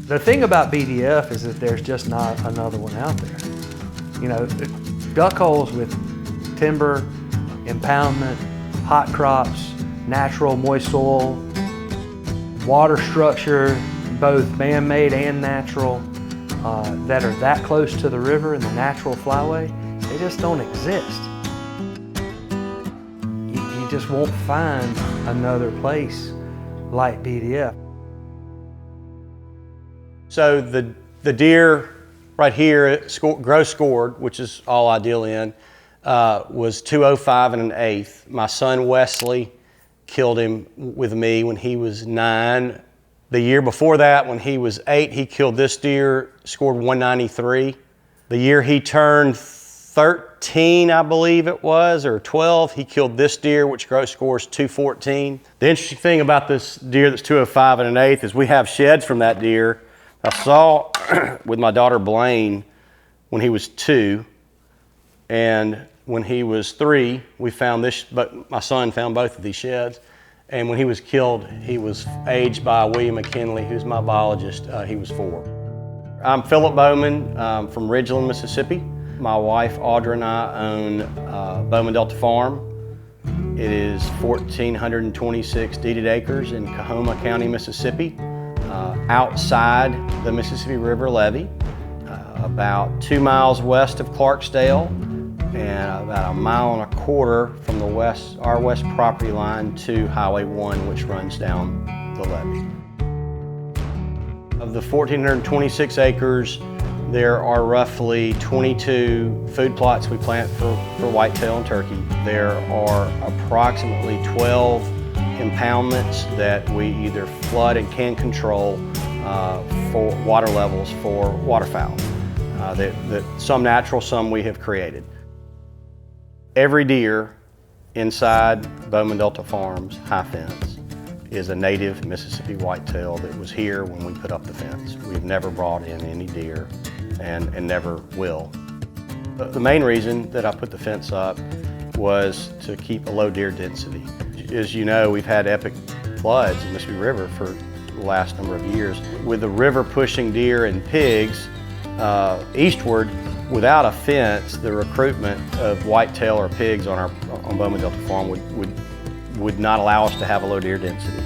The thing about BDF is that there's just not another one out there. You know, duck holes with timber, impoundment, hot crops, natural moist soil, water structure, both man-made and natural, that are that close to the river and the natural flyway, they just don't exist. You just won't find another place like BDF. So the deer right here, gross scored, which is all I deal in, was 205 1/8. My son Wesley killed him with me when he was 9. The year before that, when he was 8, he killed this deer, scored 193. The year he turned 13, I believe it was, or 12, he killed this deer, which gross scores 214. The interesting thing about this deer that's 205 1/8 is we have sheds from that deer. I saw with my daughter Blaine when he was 2, and when he was 3, we found this, but my son found both of these sheds. And when he was killed, he was aged by William McKinley, who's my biologist. He was 4. I'm Philip Bowman from Ridgeland, Mississippi. My wife, Audra, and I own Bowman Delta Farm. It is 1,426 deeded acres in Coahoma County, Mississippi, outside the Mississippi River levee, about 2 miles west of Clarksdale, and about 1.25 miles from our west property line to Highway 1, which runs down the levee. Of the 1,426 acres, there are roughly 22 food plots we plant for whitetail and turkey. There are approximately 12 impoundments that we either flood and can control for water levels for waterfowl. Some natural, some we have created. Every deer inside Bowman Delta Farms high fence is a native Mississippi whitetail that was here when we put up the fence. We've never brought in any deer and never will. The main reason that I put the fence up was to keep a low deer density. As you know, we've had epic floods in the Mississippi River for the last number of years. With the river pushing deer and pigs eastward, without a fence, the recruitment of whitetail or pigs on Bowman Delta Farm would not allow us to have a low deer density.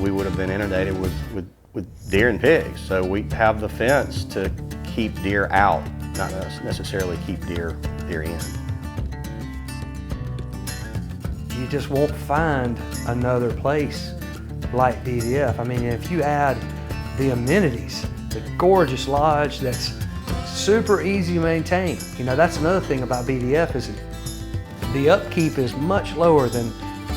We would have been inundated with deer and pigs. So we have the fence to keep deer out, not necessarily keep deer in. You just won't find another place like BDF. I mean, if you add the amenities, the gorgeous lodge that's super easy to maintain. You know, that's another thing about BDF is the upkeep is much lower than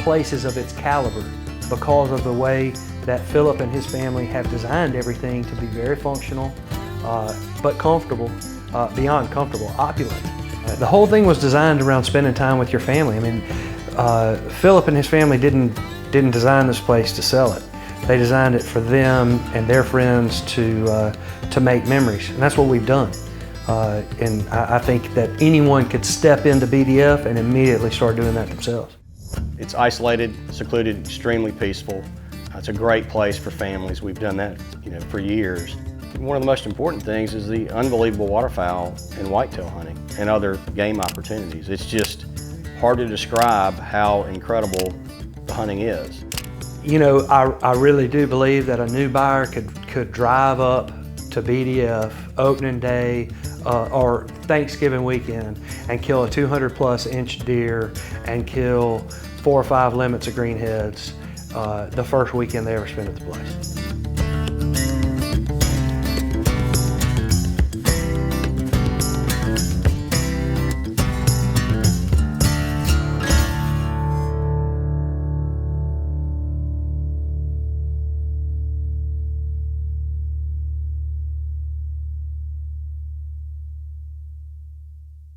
places of its caliber because of the way that Philip and his family have designed everything to be very functional, but comfortable, beyond comfortable, opulent. The whole thing was designed around spending time with your family. I mean, Philip and his family didn't design this place to sell it. They designed it for them and their friends to make memories, and that's what we've done. And I think that anyone could step into BDF and immediately start doing that themselves. It's isolated, secluded, extremely peaceful. It's a great place for families. We've done that, for years. One of the most important things is the unbelievable waterfowl and whitetail hunting and other game opportunities. It's just hard to describe how incredible the hunting is. You know, I really do believe that a new buyer could drive up to BDF opening day or Thanksgiving weekend and kill a 200+ inch deer and kill 4 or 5 limits of greenheads the first weekend they ever spend at the place.